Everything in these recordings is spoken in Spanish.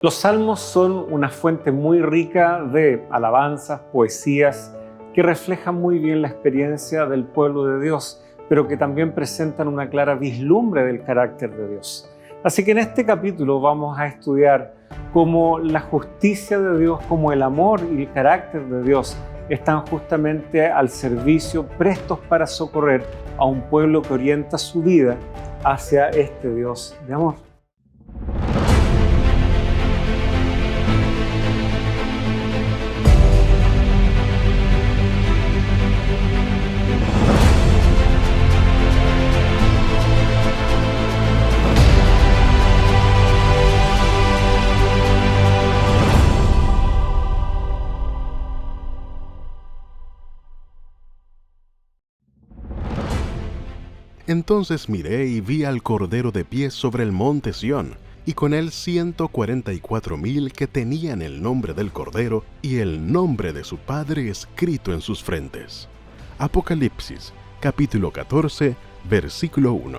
Los salmos son una fuente muy rica de alabanzas, poesías, que reflejan muy bien la experiencia del pueblo de Dios, pero que también presentan una clara vislumbre del carácter de Dios. Así que en este capítulo vamos a estudiar cómo la justicia de Dios, como el amor y el carácter de Dios están justamente al servicio, prestos para socorrer a un pueblo que orienta su vida hacia este Dios de amor. Entonces miré y vi al Cordero de pie sobre el monte Sión, y con él 144,000 que tenían el nombre del Cordero y el nombre de su Padre escrito en sus frentes. Apocalipsis, capítulo 14, versículo 1.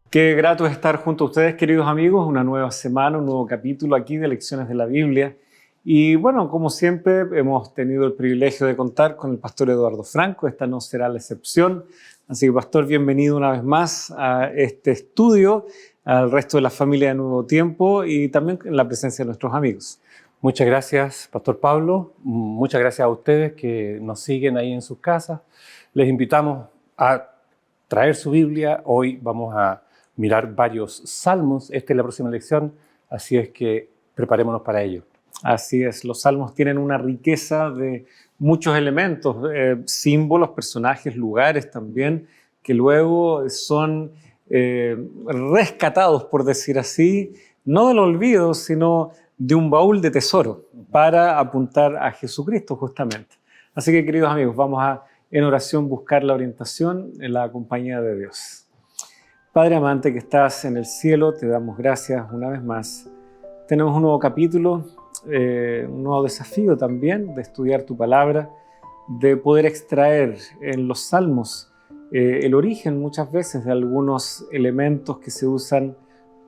Qué grato es estar junto a ustedes, queridos amigos, una nueva semana, un nuevo capítulo aquí de Lecciones de la Biblia. Y bueno, como siempre, hemos tenido el privilegio de contar con el pastor Eduardo Franco. Esta no será la excepción. Así que, pastor, bienvenido una vez más a este estudio, al resto de la familia de Nuevo Tiempo y también en la presencia de nuestros amigos. Muchas gracias, Pastor Pablo. Muchas gracias a ustedes que nos siguen ahí en sus casas. Les invitamos a traer su Biblia. Hoy vamos a mirar varios salmos. Esta es la próxima lección, así es que preparémonos para ello. Así es, los salmos tienen una riqueza de muchos elementos, símbolos, personajes, lugares también, que luego son rescatados, por decir así, no del olvido, sino de un baúl de tesoro para apuntar a Jesucristo justamente. Así que, queridos amigos, vamos a en oración buscar la orientación en la compañía de Dios. Padre amante que estás en el cielo, te damos gracias una vez más. Tenemos un nuevo capítulo, un nuevo desafío también de estudiar tu palabra, de poder extraer en los salmos el origen muchas veces de algunos elementos que se usan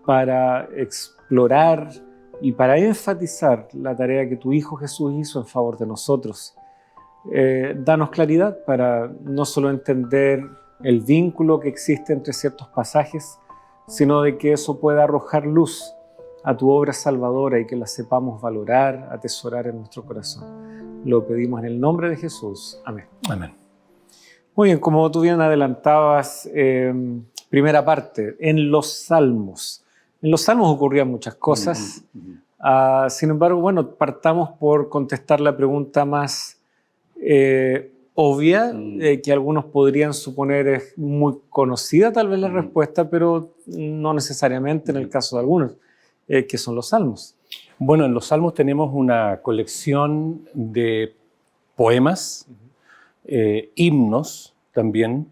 para explorar y para enfatizar la tarea que tu Hijo Jesús hizo en favor de nosotros. Danos claridad para no solo entender el vínculo que existe entre ciertos pasajes, sino de que eso pueda arrojar luz a tu obra salvadora y que la sepamos valorar, atesorar en nuestro corazón. Lo pedimos en el nombre de Jesús. Amén. Amén. Muy bien, como tú bien adelantabas, primera parte, en los salmos. En los salmos ocurrían muchas cosas. Sin embargo, bueno, partamos por contestar la pregunta más obvia, que algunos podrían suponer es muy conocida tal vez la respuesta, pero no necesariamente en el caso de algunos. ¿Qué son los salmos? Bueno, en los salmos tenemos una colección de poemas, himnos también.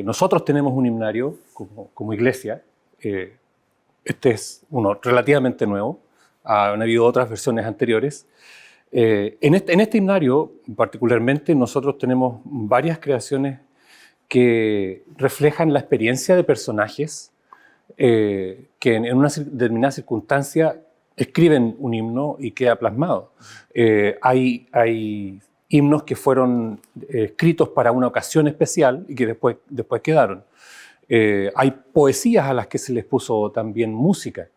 Nosotros tenemos un himnario como iglesia. Este es uno relativamente nuevo. Han habido otras versiones anteriores. En este himnario, particularmente, nosotros tenemos varias creaciones que reflejan la experiencia de personajes que en una determinada circunstancia escriben un himno y queda plasmado. Hay himnos que fueron escritos para una ocasión especial y que después quedaron. Hay poesías a las que se les puso también música.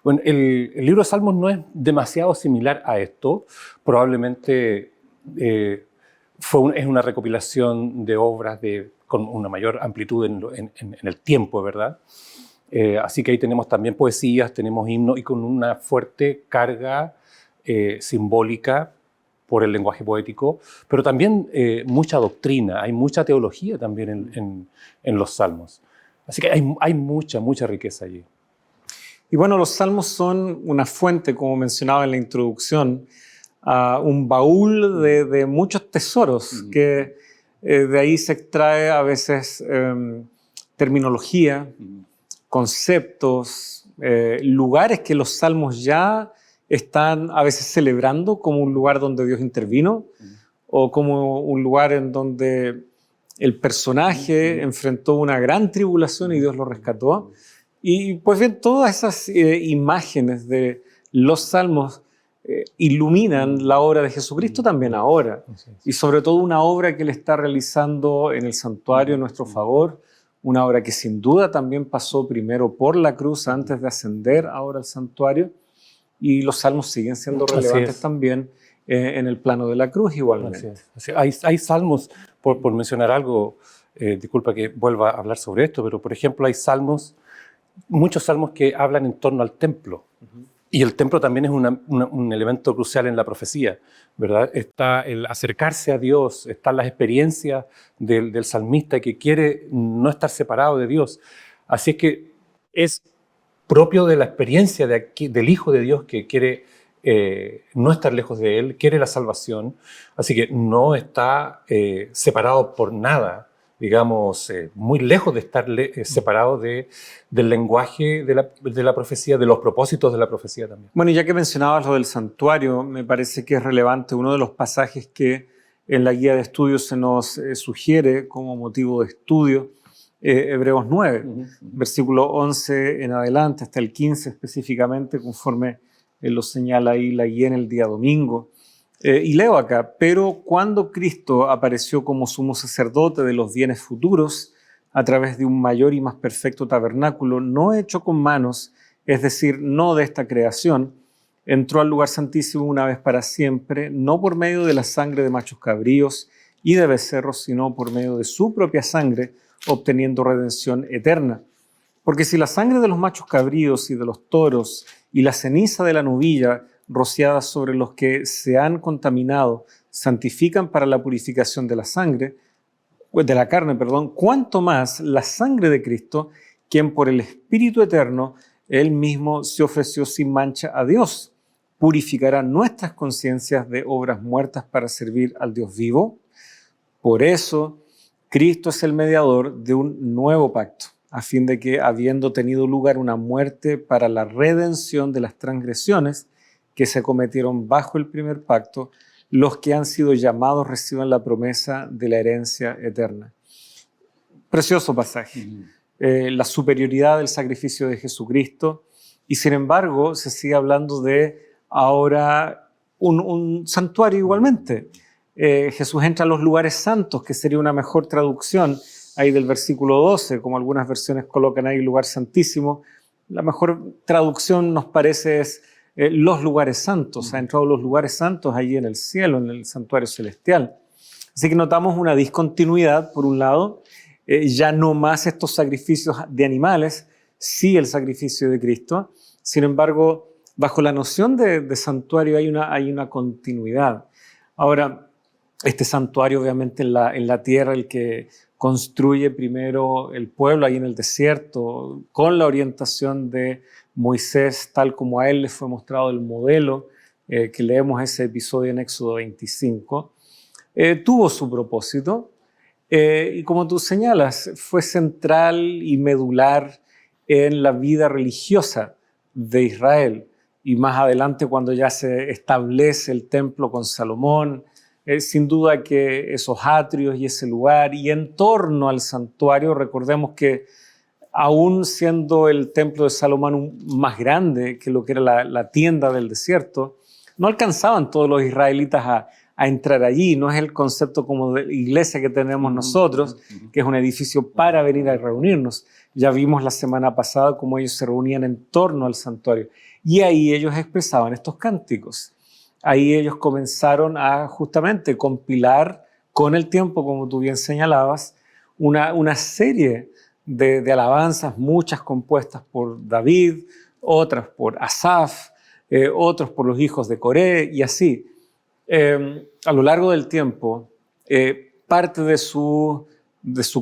Bueno, el libro de Salmos no es demasiado similar a esto. Probablemente es una recopilación de obras con una mayor amplitud en el tiempo, ¿verdad? Así que ahí tenemos también poesías, tenemos himnos y con una fuerte carga simbólica por el lenguaje poético, pero también mucha doctrina, hay mucha teología también en los salmos. Así que hay mucha riqueza allí. Y bueno, los salmos son una fuente, como mencionaba en la introducción, un baúl de muchos tesoros, que de ahí se extrae a veces terminología, conceptos, lugares que los salmos ya están a veces celebrando como un lugar donde Dios intervino o como un lugar en donde el personaje enfrentó una gran tribulación y Dios lo rescató. Y pues bien, todas esas imágenes de los salmos iluminan la obra de Jesucristo también ahora. Y sobre todo una obra que Él está realizando en el santuario en nuestro favor, una obra que sin duda también pasó primero por la cruz antes de ascender ahora al santuario, y los salmos siguen siendo relevantes también en el plano de la cruz igualmente. Hay salmos, por mencionar algo, disculpa que vuelva a hablar sobre esto, pero por ejemplo hay salmos, muchos salmos que hablan en torno al templo. Y el templo también es un elemento crucial en la profecía, ¿verdad? Está el acercarse a Dios, están las experiencias del salmista que quiere no estar separado de Dios. Así es que es propio de la experiencia del Hijo de Dios que quiere no estar lejos de Él, quiere la salvación. Así que no está separado por nada, digamos, muy lejos de estar separado del lenguaje de la profecía, de los propósitos de la profecía también. Bueno, y ya que mencionabas lo del santuario, me parece que es relevante uno de los pasajes que en la guía de estudios se nos sugiere como motivo de estudio, Hebreos 9, versículo 11 en adelante, hasta el 15 específicamente, conforme lo señala ahí la guía en el día domingo. Y leo acá: pero cuando Cristo apareció como sumo sacerdote de los bienes futuros, a través de un mayor y más perfecto tabernáculo, no hecho con manos, es decir, no de esta creación, entró al lugar santísimo una vez para siempre, no por medio de la sangre de machos cabríos y de becerros, sino por medio de su propia sangre, obteniendo redención eterna. Porque si la sangre de los machos cabríos y de los toros y la ceniza de la novilla rociada sobre los que se han contaminado santifican para la purificación de la sangre, de la carne, cuánto más la sangre de Cristo, quien por el Espíritu Eterno, Él mismo se ofreció sin mancha a Dios, purificará nuestras conciencias de obras muertas para servir al Dios vivo. Por eso, Cristo es el mediador de un nuevo pacto, a fin de que, habiendo tenido lugar una muerte para la redención de las transgresiones que se cometieron bajo el primer pacto, los que han sido llamados reciban la promesa de la herencia eterna. Precioso pasaje. La superioridad del sacrificio de Jesucristo, y sin embargo se sigue hablando de ahora un santuario igualmente. Jesús entra a los lugares santos, que sería una mejor traducción ahí del versículo 12, como algunas versiones colocan ahí lugar santísimo. La mejor traducción nos parece es los lugares santos. Ha entrado a los lugares santos allí en el cielo, en el santuario celestial. Así que notamos una discontinuidad, por un lado, ya no más estos sacrificios de animales, sí el sacrificio de Cristo. Sin embargo, bajo la noción de santuario hay una continuidad. Ahora, este santuario obviamente en la tierra, el que construye primero el pueblo ahí en el desierto, con la orientación de Moisés, tal como a él le fue mostrado el modelo, que leemos ese episodio en Éxodo 25, tuvo su propósito, y como tú señalas, fue central y medular en la vida religiosa de Israel. Y más adelante, cuando ya se establece el templo con Salomón, sin duda que esos atrios y ese lugar y en torno al santuario, recordemos que aún siendo el templo de Salomón más grande que lo que era la tienda del desierto, no alcanzaban todos los israelitas a entrar allí. No es el concepto como de iglesia que tenemos nosotros, que es un edificio para venir a reunirnos. Ya vimos la semana pasada cómo ellos se reunían en torno al santuario y ahí ellos expresaban estos cánticos. Ahí ellos comenzaron a justamente compilar con el tiempo, como tú bien señalabas, una serie de alabanzas, muchas compuestas por David, otras por Asaf, otros por los hijos de Coré y así. A lo largo del tiempo, parte de su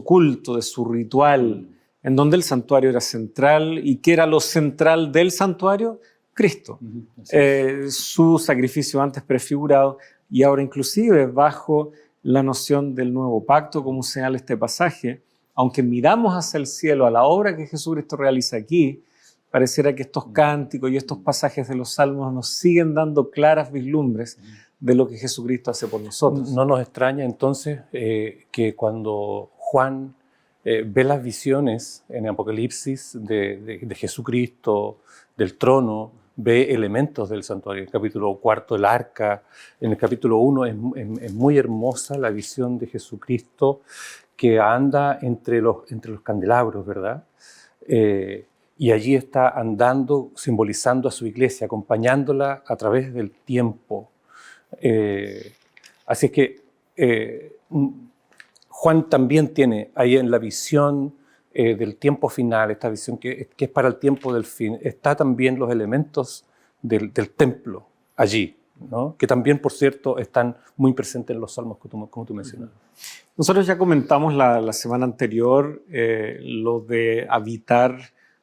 culto, de su ritual, en donde el santuario era central. ¿Y qué era lo central del santuario? Cristo. Su sacrificio antes prefigurado y ahora inclusive bajo la noción del nuevo pacto, como señala este pasaje. Aunque miramos hacia el cielo, a la obra que Jesucristo realiza aquí, pareciera que estos cánticos y estos pasajes de los salmos nos siguen dando claras vislumbres de lo que Jesucristo hace por nosotros. No nos extraña entonces que cuando Juan ve las visiones en Apocalipsis de Jesucristo, del trono, ve elementos del santuario. En el capítulo 4, el arca. En el capítulo 1 es muy hermosa la visión de Jesucristo que anda entre los candelabros, ¿verdad? Y allí está andando, simbolizando a su iglesia, acompañándola a través del tiempo. Así es que Juan también tiene ahí en la visión del tiempo final, esta visión que es para el tiempo del fin, está también los elementos del templo allí, ¿no? Que también, por cierto, están muy presentes en los salmos como tú mencionas. Nosotros ya comentamos la semana anterior lo de habitar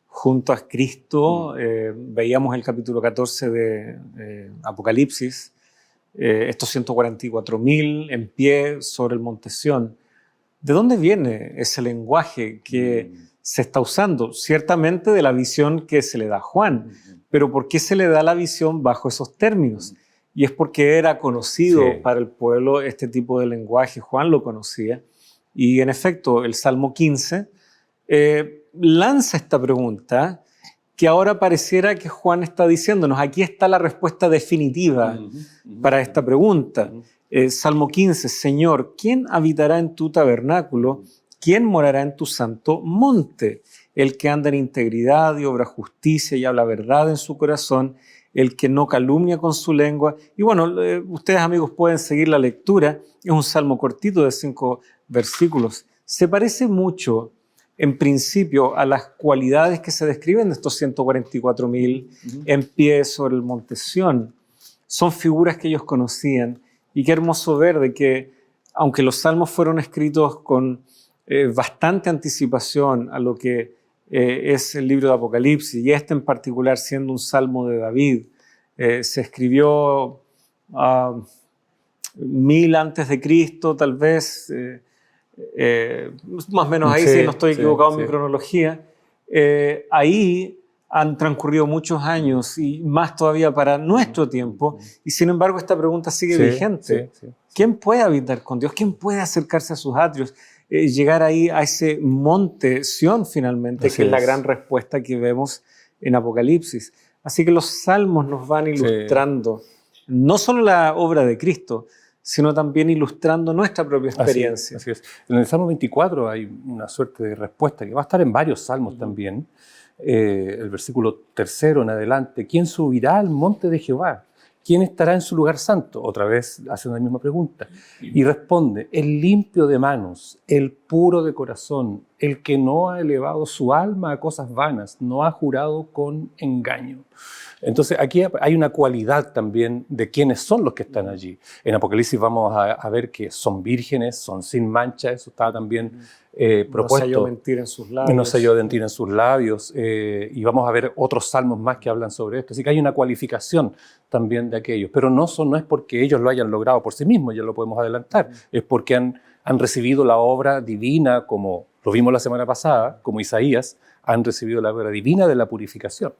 junto a Cristo. Veíamos el capítulo 14 de Apocalipsis, estos 144.000 en pie sobre el monte Sión. ¿De dónde viene ese lenguaje que se está usando? Ciertamente de la visión que se le da a Juan, pero ¿por qué se le da la visión bajo esos términos? Y es porque era conocido para el pueblo este tipo de lenguaje. Juan lo conocía. Y en efecto, el Salmo 15 lanza esta pregunta que ahora pareciera que Juan está diciéndonos, aquí está la respuesta definitiva para esta pregunta. Salmo 15, Señor, ¿quién habitará en tu tabernáculo? ¿Quién morará en tu santo monte? El que anda en integridad y obra justicia y habla verdad en su corazón, el que no calumnia con su lengua. Y bueno, ustedes amigos pueden seguir la lectura, es un salmo cortito de 5 versículos. Se parece mucho en principio a las cualidades que se describen de estos 144.000 en pie sobre el monte Sión. Son figuras que ellos conocían. Y qué hermoso ver de que, aunque los salmos fueron escritos con bastante anticipación a lo que es el libro de Apocalipsis, y este en particular siendo un salmo de David, se escribió 1000 antes de Cristo, tal vez, más o menos ahí, si no estoy equivocado en mi cronología. Ahí han transcurrido muchos años y más todavía para nuestro tiempo, y sin embargo esta pregunta sigue vigente. ¿Quién puede habitar con Dios? ¿Quién puede acercarse a sus atrios? Llegar ahí a ese monte Sión finalmente, que es la gran respuesta que vemos en Apocalipsis. Así que los salmos nos van ilustrando no solo la obra de Cristo, sino también ilustrando nuestra propia experiencia. Así es. En el Salmo 24 hay una suerte de respuesta que va a estar en varios salmos también. El versículo 3 en adelante, ¿quién subirá al monte de Jehová? ¿Quién estará en su lugar santo? Otra vez hace la misma pregunta. Y responde, el limpio de manos, el puro de corazón, el que no ha elevado su alma a cosas vanas, no ha jurado con engaño. Entonces aquí hay una cualidad también de quiénes son los que están allí. En Apocalipsis vamos a ver que son vírgenes, son sin mancha, eso está también propuesto. No se halló mentir en sus labios. No se halló mentir en sus labios. Y vamos a ver otros salmos más que hablan sobre esto. Así que hay una cualificación también de aquellos. Pero no es porque ellos lo hayan logrado por sí mismos, ya lo podemos adelantar. Es porque han recibido la obra divina, como lo vimos la semana pasada, como Isaías, han recibido la obra divina de la purificación.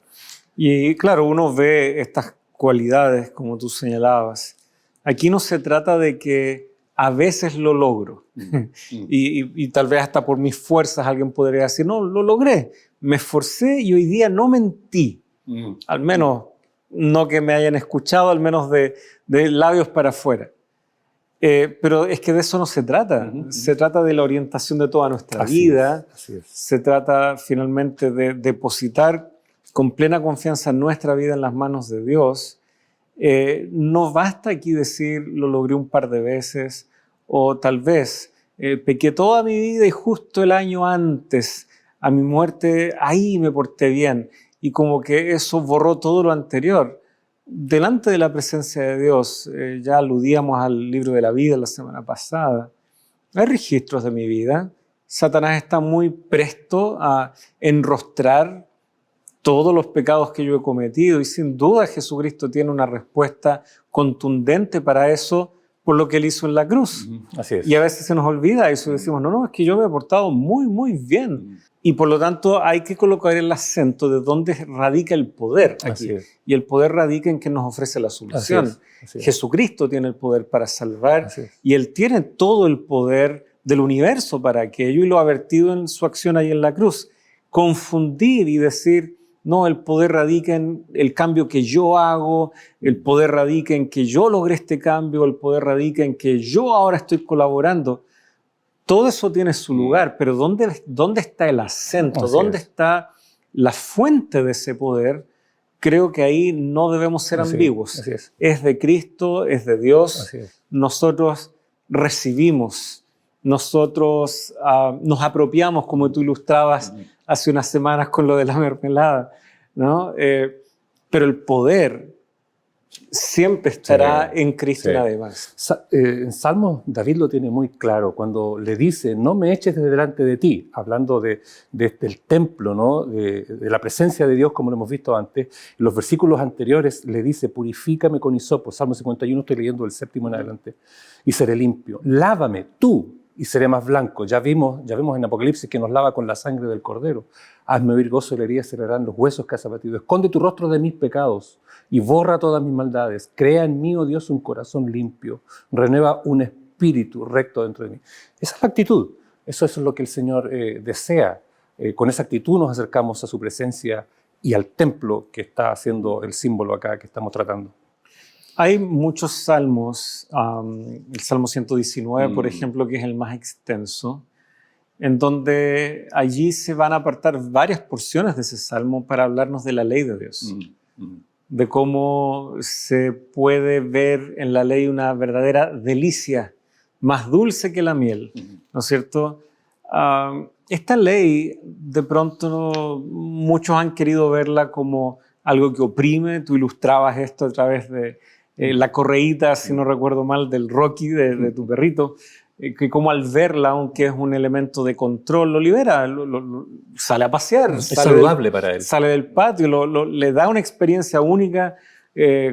Y claro, uno ve estas cualidades, como tú señalabas. Aquí no se trata de que a veces lo logro. Y tal vez hasta por mis fuerzas alguien podría decir, no, lo logré. Me esforcé y hoy día no mentí. Al menos no que me hayan escuchado, al menos de labios para afuera. Pero es que de eso no se trata. Se trata de la orientación de toda nuestra vida. Así es. Se trata finalmente de depositar con plena confianza nuestra vida en las manos de Dios. No basta aquí decir lo logré un par de veces o tal vez pequé toda mi vida y justo el año antes a mi muerte ahí me porté bien y como que eso borró todo lo anterior. Delante de la presencia de Dios, ya aludíamos al libro de la vida la semana pasada, hay registros de mi vida. Satanás está muy presto a enrostrar todos los pecados que yo he cometido y sin duda Jesucristo tiene una respuesta contundente para eso por lo que Él hizo en la cruz. Así es. Y a veces se nos olvida eso y decimos, no, es que yo me he portado muy, muy bien. Y por lo tanto hay que colocar el acento de dónde radica el poder aquí. Y el poder radica en que nos ofrece la solución. Así es. Jesucristo tiene el poder para salvar y Él tiene todo el poder del universo para aquello y lo ha vertido en su acción ahí en la cruz. Confundir y decir, no, el poder radica en el cambio que yo hago, el poder radica en que yo logré este cambio, el poder radica en que yo ahora estoy colaborando. Todo eso tiene su lugar, pero ¿dónde está el acento? ¿Dónde está la fuente de ese poder? Creo que ahí no debemos ser ambiguos. Así es. Es de Cristo, es de Dios. Así es. Nosotros recibimos, nosotros nos apropiamos, como tú ilustrabas hace unas semanas con lo de la mermelada, ¿no? Pero el poder siempre estará en Cristo y nada más. En Salmos, David lo tiene muy claro cuando le dice, no me eches de delante de ti, hablando del templo, ¿no? de la presencia de Dios, como lo hemos visto antes. En los versículos anteriores le dice, purifícame con hisopo, Salmo 51, estoy leyendo el 7º en adelante, y seré limpio. Lávame tú y seré más blanco. Ya vimos en Apocalipsis que nos lava con la sangre del Cordero. Hazme oír gozo y alegría, cerrarán los huesos que has abatido. Esconde tu rostro de mis pecados y borra todas mis maldades. Crea en mí, oh Dios, un corazón limpio. Renueva un espíritu recto dentro de mí. Esa es la actitud. Eso es lo que el Señor desea. Con esa actitud nos acercamos a su presencia y al templo que está haciendo el símbolo acá que estamos tratando. Hay muchos salmos, el Salmo 119, por ejemplo, que es el más extenso, en donde allí se van a apartar varias porciones de ese salmo para hablarnos de la ley de Dios, de cómo se puede ver en la ley una verdadera delicia, más dulce que la miel, ¿no es cierto? Esta ley, de pronto, muchos han querido verla como algo que oprime. Tú ilustrabas esto a través de la correíta, si no recuerdo mal, del Rocky, de tu perrito, que como al verla, aunque es un elemento de control, lo libera, sale a pasear. Es saludable para él. Sale del patio, le da una experiencia única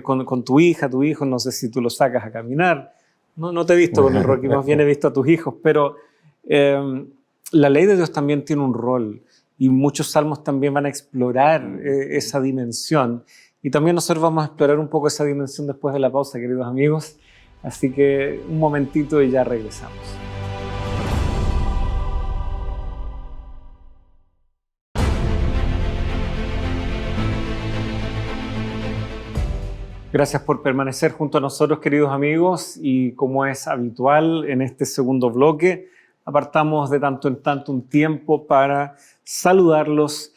con tu hija, tu hijo, no sé si tú lo sacas a caminar. No te he visto con el Rocky, más bien he visto a tus hijos, pero la ley de Dios también tiene un rol y muchos salmos también van a explorar esa dimensión. Y también nosotros vamos a explorar un poco esa dimensión después de la pausa, queridos amigos. Así que un momentito y ya regresamos. Gracias por permanecer junto a nosotros, queridos amigos. Y como es habitual en este segundo bloque, apartamos de tanto en tanto un tiempo para saludarlos,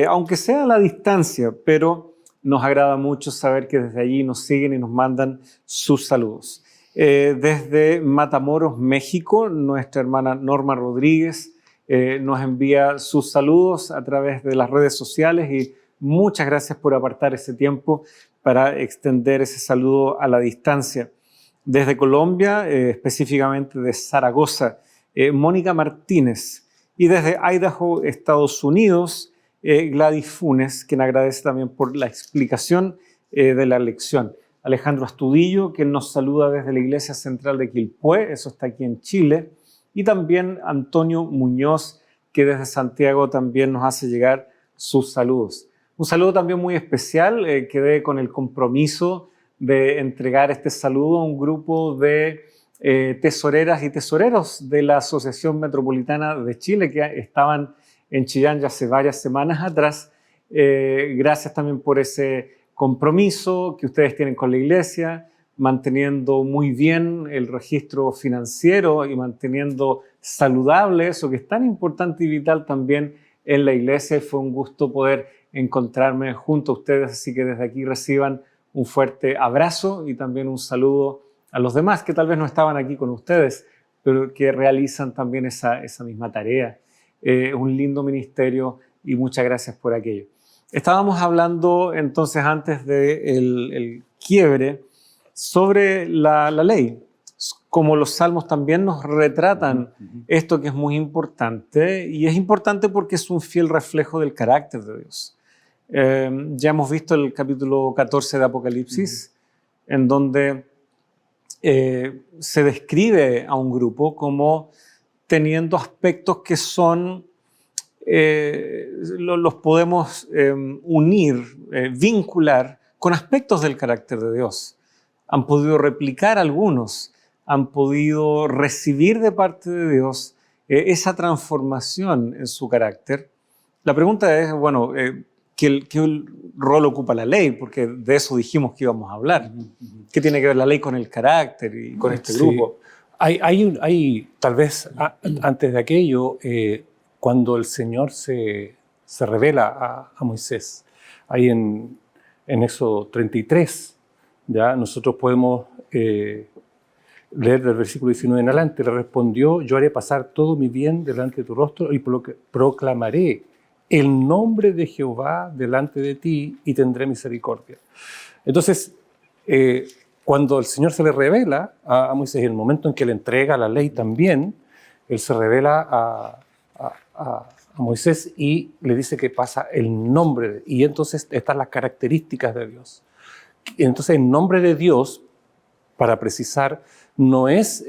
aunque sea a la distancia, pero nos agrada mucho saber que desde allí nos siguen y nos mandan sus saludos. Desde Matamoros, México, nuestra hermana Norma Rodríguez nos envía sus saludos a través de las redes sociales y muchas gracias por apartar ese tiempo para extender ese saludo a la distancia. Desde Colombia, específicamente de Zaragoza, Mónica Martínez. Y desde Idaho, Estados Unidos, Gladys Funes, quien agradece también por la explicación de la lección. Alejandro Astudillo, quien nos saluda desde la Iglesia Central de Quilpué, eso está aquí en Chile. Y también Antonio Muñoz, que desde Santiago también nos hace llegar sus saludos. Un saludo también muy especial, quedé con el compromiso de entregar este saludo a un grupo de tesoreras y tesoreros de la Asociación Metropolitana de Chile que estaban en Chillán ya hace varias semanas atrás. Gracias también por ese compromiso que ustedes tienen con la iglesia, manteniendo muy bien el registro financiero y manteniendo saludable eso que es tan importante y vital también en la iglesia. Fue un gusto poder encontrarme junto a ustedes, así que desde aquí reciban un fuerte abrazo y también un saludo a los demás que tal vez no estaban aquí con ustedes, pero que realizan también esa misma tarea. Un lindo ministerio y muchas gracias por aquello. Estábamos hablando entonces antes del quiebre sobre la ley, como los salmos también nos retratan esto que es muy importante, y es importante porque es un fiel reflejo del carácter de Dios. Ya hemos visto el capítulo 14 de Apocalipsis, en donde se describe a un grupo como teniendo aspectos que son, los podemos unir, vincular con aspectos del carácter de Dios. Han podido replicar algunos, han podido recibir de parte de Dios esa transformación en su carácter. La pregunta es, bueno, ¿qué rol ocupa la ley? Porque de eso dijimos que íbamos a hablar. ¿Qué tiene que ver la ley con el carácter y con este grupo? Hay tal vez, antes de aquello, cuando el Señor se revela a Moisés, ahí en Éxodo 33, ¿ya? Nosotros podemos leer del versículo 19 en adelante. Le respondió: yo haré pasar todo mi bien delante de tu rostro y proclamaré el nombre de Jehová delante de ti y tendré misericordia. Entonces, cuando el Señor se le revela a Moisés, en el momento en que le entrega la ley también, Él se revela a Moisés y le dice que pasa el nombre, y entonces están las características de Dios. Entonces, el nombre de Dios, para precisar, no es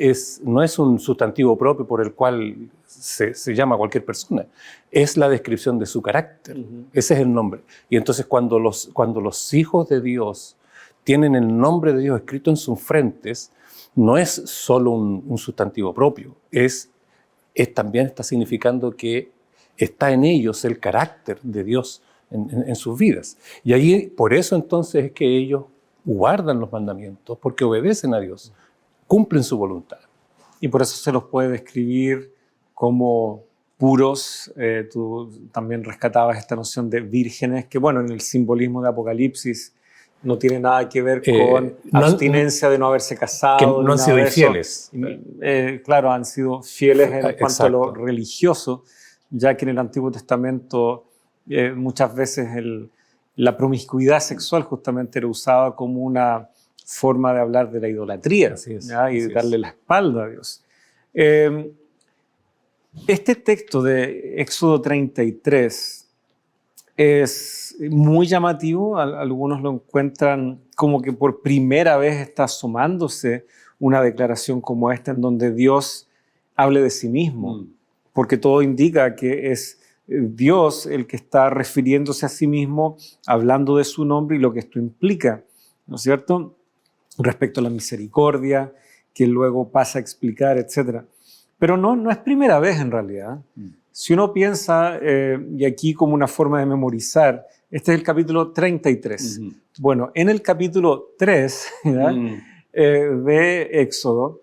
un sustantivo propio por el cual se llama a cualquier persona, es la descripción de su carácter. Ese es el nombre. Y entonces cuando los hijos de Dios tienen el nombre de Dios escrito en sus frentes, no es solo un sustantivo propio, también está significando que está en ellos el carácter de Dios en sus vidas. Y allí, por eso entonces es que ellos guardan los mandamientos, porque obedecen a Dios, cumplen su voluntad. Y por eso se los puede describir como puros. Tú también rescatabas esta noción de vírgenes, que bueno, en el simbolismo de Apocalipsis no tiene nada que ver con abstinencia de no haberse casado. Que no han sido infieles. Claro, han sido fieles en cuanto a lo religioso, ya que en el Antiguo Testamento muchas veces la promiscuidad sexual justamente era usada como una forma de hablar de la idolatría y de darle la espalda a Dios. Este texto de Éxodo 33 es muy llamativo. Algunos lo encuentran como que por primera vez está asomándose una declaración como esta en donde Dios hable de sí mismo, porque todo indica que es Dios el que está refiriéndose a sí mismo, hablando de su nombre y lo que esto implica, ¿no es cierto?, respecto a la misericordia, que luego pasa a explicar, etc. Pero no es primera vez en realidad. Si uno piensa, y aquí como una forma de memorizar, este es el capítulo 33. Bueno, en el capítulo 3 de Éxodo,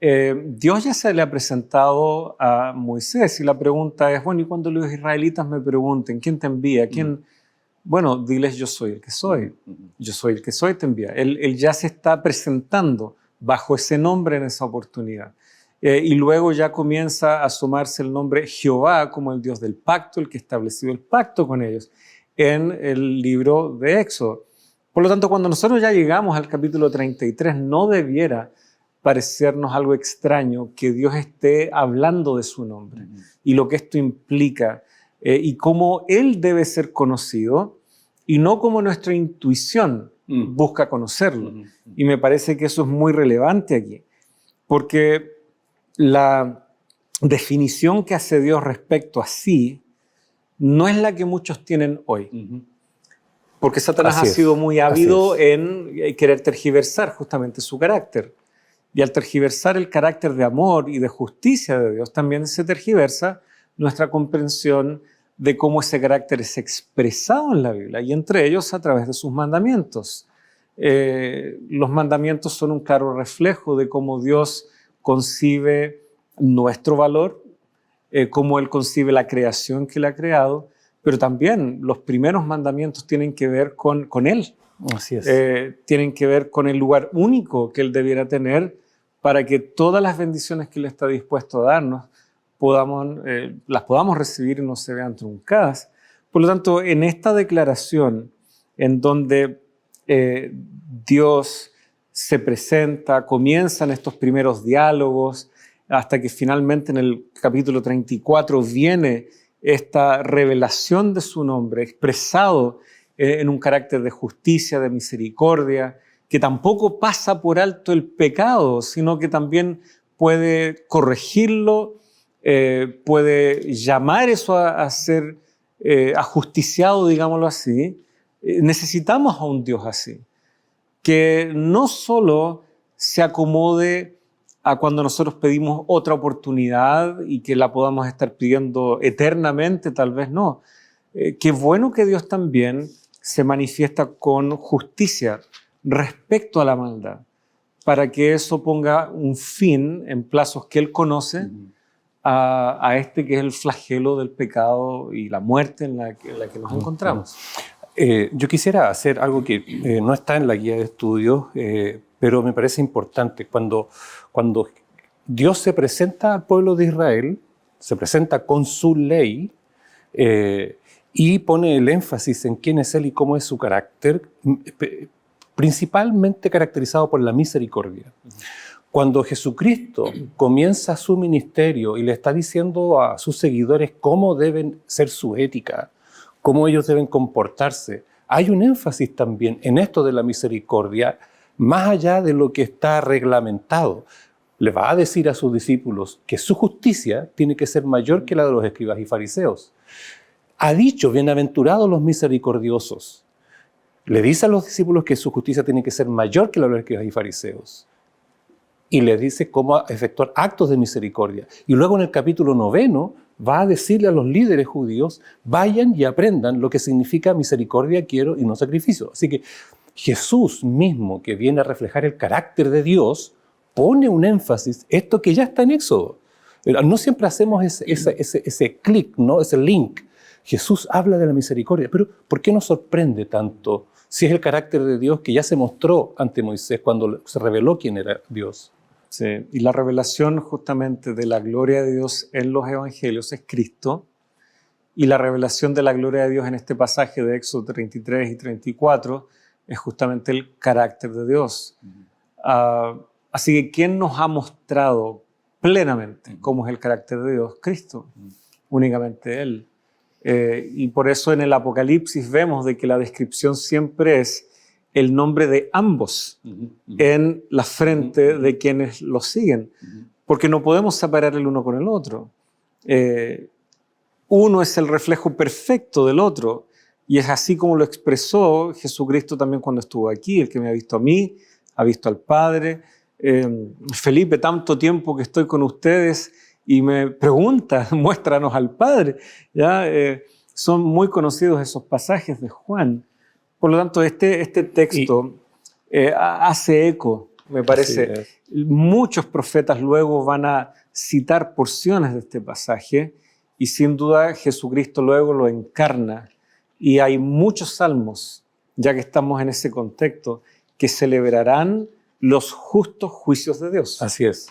Dios ya se le ha presentado a Moisés y la pregunta es, bueno, ¿y cuando los israelitas me pregunten, ¿quién te envía? ¿Quién? Bueno, diles, yo soy el que soy. Yo soy el que soy, te envía. Él ya se está presentando bajo ese nombre en esa oportunidad. Y luego ya comienza a sumarse el nombre Jehová como el Dios del pacto, el que estableció el pacto con ellos, en el libro de Éxodo. Por lo tanto, cuando nosotros ya llegamos al capítulo 33, no debiera parecernos algo extraño que Dios esté hablando de su nombre y lo que esto implica y cómo Él debe ser conocido y no como nuestra intuición busca conocerlo. Y me parece que eso es muy relevante aquí, porque la definición que hace Dios respecto a sí no es la que muchos tienen hoy. Porque Satanás ha sido muy ávido en querer tergiversar justamente su carácter. Y al tergiversar el carácter de amor y de justicia de Dios, también se tergiversa nuestra comprensión de cómo ese carácter es expresado en la Biblia, y entre ellos a través de sus mandamientos. Los mandamientos son un claro reflejo de cómo Dios concibe nuestro valor, cómo Él concibe la creación que Él ha creado, pero también los primeros mandamientos tienen que ver con Él. Así es. Tienen que ver con el lugar único que Él debiera tener para que todas las bendiciones que Él está dispuesto a darnos las podamos recibir y no se vean truncadas. Por lo tanto, en esta declaración en donde Dios se presenta, comienzan estos primeros diálogos, hasta que finalmente en el capítulo 34 viene esta revelación de su nombre, expresado en un carácter de justicia, de misericordia, que tampoco pasa por alto el pecado, sino que también puede corregirlo, puede llamar eso a ser ajusticiado, digámoslo así. Necesitamos a un Dios así, que no solo se acomode a cuando nosotros pedimos otra oportunidad y que la podamos estar pidiendo eternamente, tal vez no. Qué bueno que Dios también se manifiesta con justicia respecto a la maldad, para que eso ponga un fin en plazos que Él conoce a este que es el flagelo del pecado y la muerte en la que nos encontramos. Yo quisiera hacer algo que no está en la guía de estudios, pero me parece importante. Cuando Dios se presenta al pueblo de Israel, se presenta con su ley y pone el énfasis en quién es Él y cómo es su carácter, principalmente caracterizado por la misericordia. Cuando Jesucristo comienza su ministerio y le está diciendo a sus seguidores cómo deben ser su ética, cómo ellos deben comportarse, hay un énfasis también en esto de la misericordia, más allá de lo que está reglamentado. Le va a decir a sus discípulos que su justicia tiene que ser mayor que la de los escribas y fariseos. Ha dicho, bienaventurados los misericordiosos. Le dice a los discípulos que su justicia tiene que ser mayor que la de los escribas y fariseos. Y le dice cómo efectuar actos de misericordia. Y luego en el capítulo 9 va a decirle a los líderes judíos, vayan y aprendan lo que significa misericordia quiero y no sacrificio. Así que Jesús mismo, que viene a reflejar el carácter de Dios, pone un énfasis, esto que ya está en Éxodo. No siempre hacemos ese clic, ¿no? Ese link. Jesús habla de la misericordia, pero ¿por qué nos sorprende tanto si es el carácter de Dios que ya se mostró ante Moisés cuando se reveló quién era Dios? Sí, y la revelación justamente de la gloria de Dios en los evangelios es Cristo, y la revelación de la gloria de Dios en este pasaje de Éxodo 33 y 34 es justamente el carácter de Dios. Así que ¿quién nos ha mostrado plenamente cómo es el carácter de Dios? Cristo, únicamente Él. Y por eso en el Apocalipsis vemos de que la descripción siempre es el nombre de ambos en la frente de quienes los siguen, porque no podemos separar el uno con el otro. Uno es el reflejo perfecto del otro, y es así como lo expresó Jesucristo también cuando estuvo aquí. El que me ha visto a mí, ha visto al Padre. Felipe, tanto tiempo que estoy con ustedes y me pregunta, muéstranos al Padre. ¿Ya? Son muy conocidos esos pasajes de Juan. Por lo tanto, este texto hace eco, me parece. Muchos profetas luego van a citar porciones de este pasaje y sin duda Jesucristo luego lo encarna. Y hay muchos salmos, ya que estamos en ese contexto, que celebrarán los justos juicios de Dios. Así es.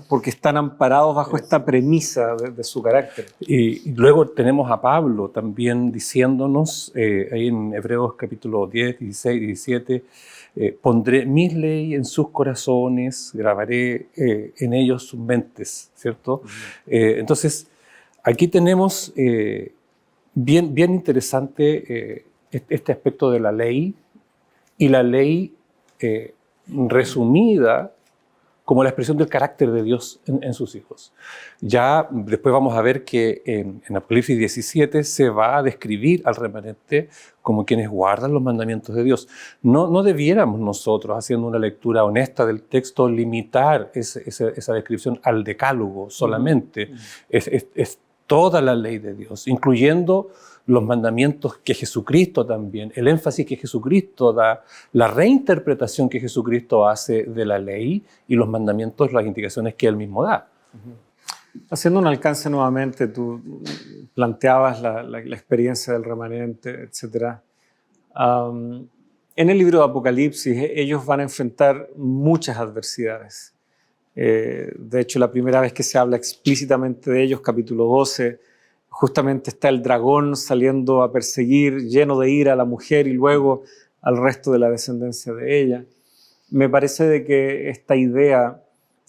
Porque están amparados bajo esta premisa de su carácter. Y luego tenemos a Pablo también diciéndonos, ahí en Hebreos capítulo 10, 16, 17, pondré mis leyes en sus corazones, grabaré en ellos sus mentes, ¿cierto? Entonces, aquí tenemos bien interesante este aspecto de la ley, y la ley resumida como la expresión del carácter de Dios en sus hijos. Ya después vamos a ver que en Apocalipsis 17 se va a describir al remanente como quienes guardan los mandamientos de Dios. No debiéramos nosotros, haciendo una lectura honesta del texto, limitar esa descripción al decálogo solamente. Es toda la ley de Dios, incluyendo los mandamientos que Jesucristo también, el énfasis que Jesucristo da, la reinterpretación que Jesucristo hace de la ley y los mandamientos, las indicaciones que Él mismo da. Haciendo un alcance nuevamente, tú planteabas la experiencia del remanente, etc. En el libro de Apocalipsis, ellos van a enfrentar muchas adversidades. De hecho, la primera vez que se habla explícitamente de ellos, capítulo 12, justamente está el dragón saliendo a perseguir, lleno de ira, a la mujer y luego al resto de la descendencia de ella. Me parece de que esta idea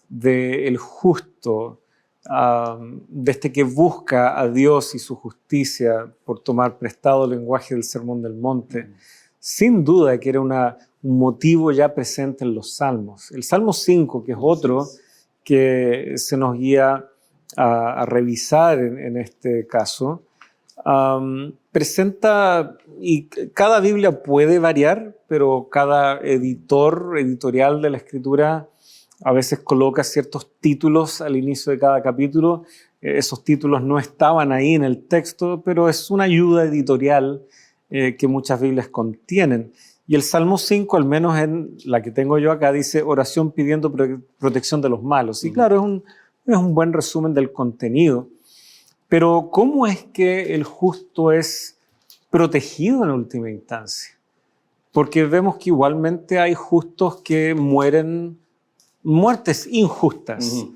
del justo, de este que busca a Dios y su justicia, por tomar prestado el lenguaje del Sermón del Monte, sin duda que era un motivo ya presente en los Salmos. El Salmo 5, que es otro que se nos guía a revisar en este caso, presenta, y cada Biblia puede variar, pero cada editorial de la Escritura a veces coloca ciertos títulos al inicio de cada capítulo. Esos títulos no estaban ahí en el texto, pero es una ayuda editorial que muchas Biblias contienen. Y el Salmo 5, al menos en la que tengo yo acá, dice oración pidiendo protección de los malos. Y claro, es un buen resumen del contenido. Pero ¿cómo es que el justo es protegido en última instancia? Porque vemos que igualmente hay justos que mueren muertes injustas,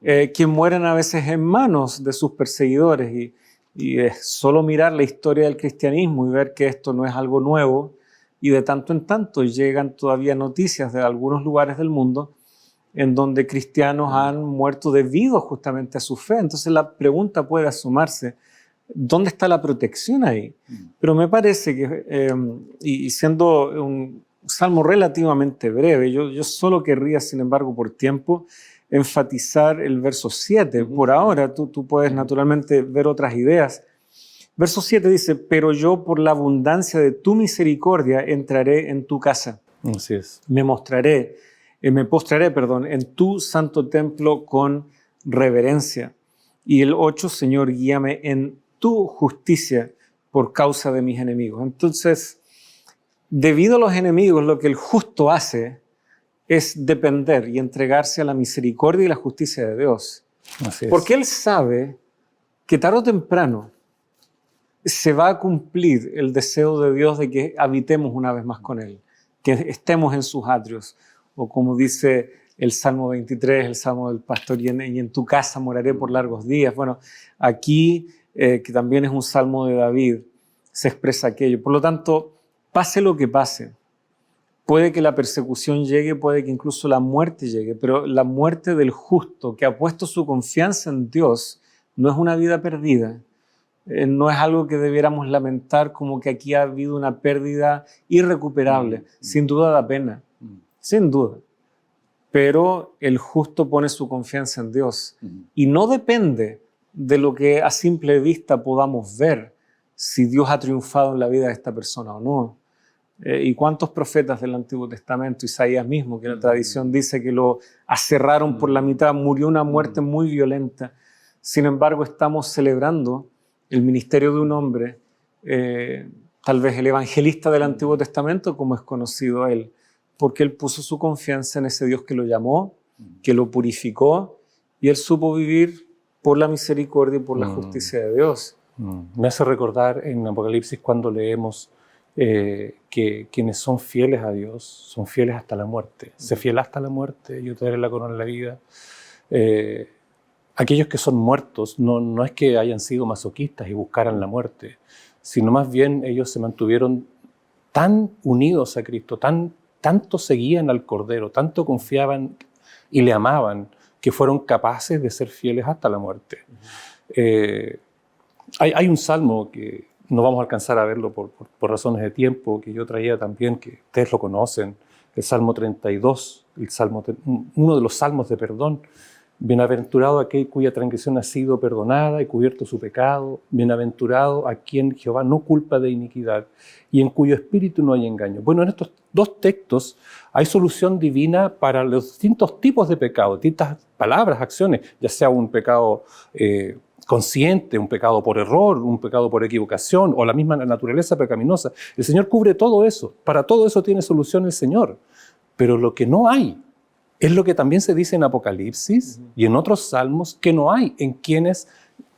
que mueren a veces en manos de sus perseguidores. Y es solo mirar la historia del cristianismo y ver que esto no es algo nuevo. Y de tanto en tanto llegan todavía noticias de algunos lugares del mundo en donde cristianos han muerto debido justamente a su fe. Entonces la pregunta puede asomarse, ¿dónde está la protección ahí? Pero me parece que, y siendo un salmo relativamente breve, yo solo querría, sin embargo, por tiempo, enfatizar el verso 7. Por ahora, tú puedes naturalmente ver otras ideas. Verso 7 dice, pero yo por la abundancia de tu misericordia entraré en tu casa. Así es. Me postraré, en tu santo templo con reverencia. Y el 8, Señor, guíame en tu justicia por causa de mis enemigos. Entonces, debido a los enemigos, lo que el justo hace es depender y entregarse a la misericordia y la justicia de Dios. Así es. Porque Él sabe que tarde o temprano se va a cumplir el deseo de Dios de que habitemos una vez más con Él, que estemos en sus atrios, o como dice el Salmo 23, el Salmo del Pastor, y en tu casa moraré por largos días. Bueno, aquí, que también es un Salmo de David, se expresa aquello. Por lo tanto, pase lo que pase, puede que la persecución llegue, puede que incluso la muerte llegue, pero la muerte del justo que ha puesto su confianza en Dios no es una vida perdida. No es algo que debiéramos lamentar como que aquí ha habido una pérdida irrecuperable. Sin duda da pena, sin duda. Pero el justo pone su confianza en Dios y no depende de lo que a simple vista podamos ver si Dios ha triunfado en la vida de esta persona o no. ¿Y cuántos profetas del Antiguo Testamento, Isaías mismo, que la tradición dice que lo aserraron por la mitad, murió una muerte muy violenta? Sin embargo, estamos celebrando el ministerio de un hombre, tal vez el evangelista del Antiguo Testamento, como es conocido él, porque él puso su confianza en ese Dios que lo llamó, que lo purificó, y él supo vivir por la misericordia y por la justicia de Dios. Me hace recordar en Apocalipsis cuando leemos que quienes son fieles a Dios son fieles hasta la muerte. Sé fiel hasta la muerte, yo te daré la corona de la vida. Aquellos que son muertos no es que hayan sido masoquistas y buscaran la muerte, sino más bien ellos se mantuvieron tan unidos a Cristo, tanto seguían al Cordero, tanto confiaban y le amaban, que fueron capaces de ser fieles hasta la muerte. Hay un salmo que no vamos a alcanzar a verlo por razones de tiempo, que yo traía también, que ustedes lo conocen, el Salmo 32, uno de los salmos de perdón. Bienaventurado aquel cuya transgresión ha sido perdonada y cubierto su pecado. Bienaventurado a quien Jehová no culpa de iniquidad y en cuyo espíritu no hay engaño. Bueno, en estos dos textos hay solución divina para los distintos tipos de pecado, distintas palabras, acciones, ya sea un pecado consciente, un pecado por error, un pecado por equivocación o la misma naturaleza pecaminosa. El Señor cubre todo eso. Para todo eso tiene solución el Señor. Pero lo que no hay es lo que también se dice en Apocalipsis y en otros salmos, que no hay en quienes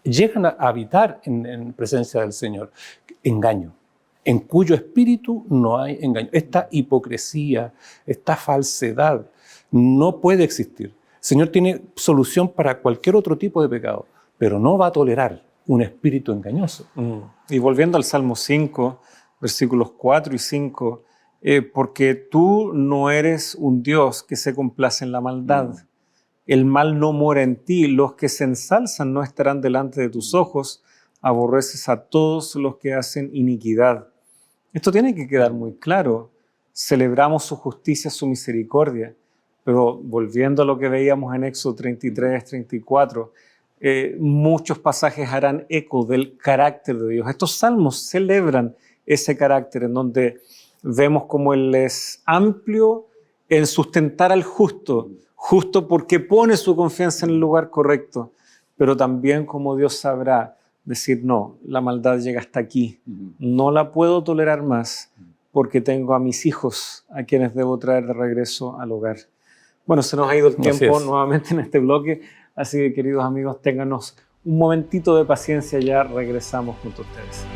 llegan a habitar en presencia del Señor. Engaño, en cuyo espíritu no hay engaño. Esta hipocresía, esta falsedad no puede existir. El Señor tiene solución para cualquier otro tipo de pecado, pero no va a tolerar un espíritu engañoso. Y volviendo al Salmo 5, versículos 4 y 5, porque tú no eres un Dios que se complace en la maldad. El mal no mora en ti. Los que se ensalzan no estarán delante de tus ojos. Aborreces a todos los que hacen iniquidad. Esto tiene que quedar muy claro. Celebramos su justicia, su misericordia. Pero volviendo a lo que veíamos en Éxodo 33, 34, muchos pasajes harán eco del carácter de Dios. Estos salmos celebran ese carácter en donde vemos como Él es amplio en sustentar al justo justo porque pone su confianza en el lugar correcto, pero también como Dios sabrá decir, no, la maldad llega hasta aquí, no la puedo tolerar más porque tengo a mis hijos a quienes debo traer de regreso al hogar. Bueno, se nos ha ido el tiempo nuevamente en este bloque, así que queridos amigos, ténganos un momentito de paciencia, ya regresamos junto a ustedes.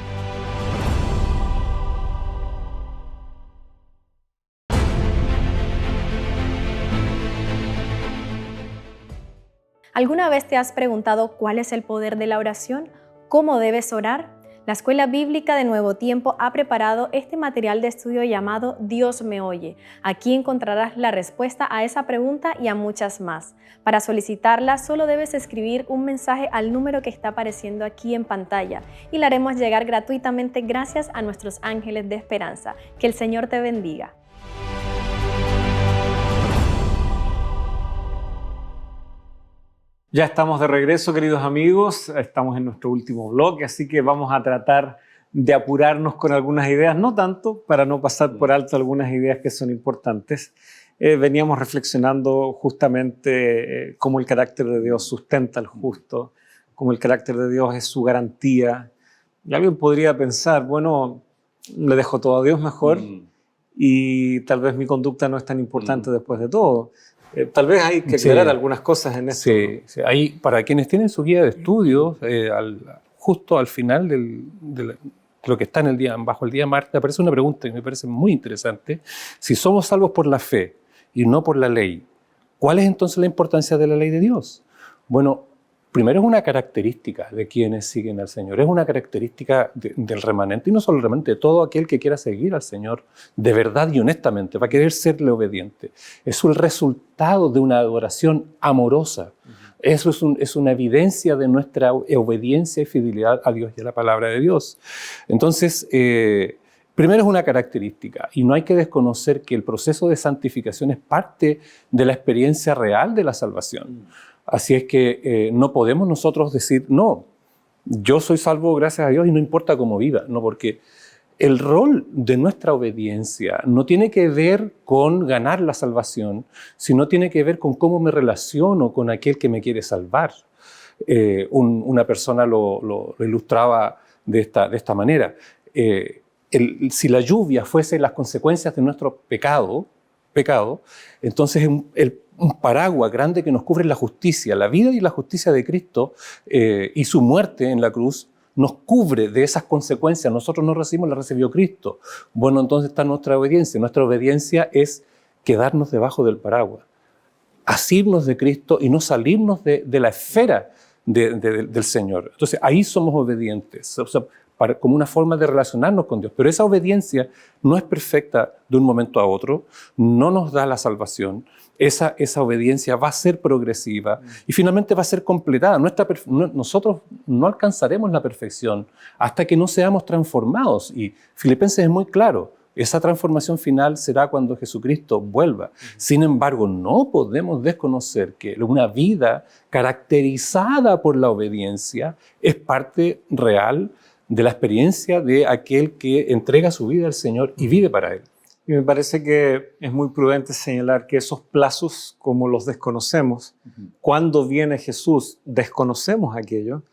¿Alguna vez te has preguntado cuál es el poder de la oración? ¿Cómo debes orar? La Escuela Bíblica de Nuevo Tiempo ha preparado este material de estudio llamado Dios me oye. Aquí encontrarás la respuesta a esa pregunta y a muchas más. Para solicitarla, solo debes escribir un mensaje al número que está apareciendo aquí en pantalla y la haremos llegar gratuitamente gracias a nuestros ángeles de esperanza. Que el Señor te bendiga. Ya estamos de regreso, queridos amigos, estamos en nuestro último bloque, así que vamos a tratar de apurarnos con algunas ideas, no tanto para no pasar por alto algunas ideas que son importantes. Veníamos reflexionando justamente cómo el carácter de Dios sustenta al justo, cómo el carácter de Dios es su garantía. Y alguien podría pensar, bueno, le dejo todo a Dios mejor y tal vez mi conducta no es tan importante después de todo. Tal vez hay que aclarar algunas cosas en eso. Sí, sí. Ahí, para quienes tienen su guía de estudios, justo al final de lo que está en el día, bajo el día martes, aparece una pregunta que me parece muy interesante. Si somos salvos por la fe y no por la ley, ¿cuál es entonces la importancia de la ley de Dios? Bueno, primero es una característica de quienes siguen al Señor, es una característica del remanente, y no solo el remanente, de todo aquel que quiera seguir al Señor de verdad y honestamente, va a querer serle obediente. Es el resultado de una adoración amorosa. Eso es una evidencia de nuestra obediencia y fidelidad a Dios y a la palabra de Dios. Entonces, primero es una característica, y no hay que desconocer que el proceso de santificación es parte de la experiencia real de la salvación. Así es que no podemos nosotros decir, no, yo soy salvo gracias a Dios y no importa cómo viva. No, porque el rol de nuestra obediencia no tiene que ver con ganar la salvación, sino tiene que ver con cómo me relaciono con aquel que me quiere salvar. Una persona lo ilustraba de esta manera. Si la lluvia fuese las consecuencias de nuestro pecado, entonces un paraguas grande que nos cubre la justicia, la vida y la justicia de Cristo y su muerte en la cruz nos cubre de esas consecuencias. Nosotros no recibimos, la recibió Cristo. Bueno, entonces está nuestra obediencia. Nuestra obediencia es quedarnos debajo del paraguas, asirnos de Cristo y no salirnos de la esfera del Señor. Entonces ahí somos obedientes. O sea, como una forma de relacionarnos con Dios. Pero esa obediencia no es perfecta de un momento a otro, no nos da la salvación. Esa obediencia va a ser progresiva y finalmente va a ser completada. Nosotros no alcanzaremos la perfección hasta que no seamos transformados. Y Filipenses es muy claro, esa transformación final será cuando Jesucristo vuelva. Sin embargo, no podemos desconocer que una vida caracterizada por la obediencia es parte real de la experiencia de aquel que entrega su vida al Señor y vive para Él. Y me parece que es muy prudente señalar que esos plazos, como los desconocemos, cuando viene Jesús, desconocemos aquello,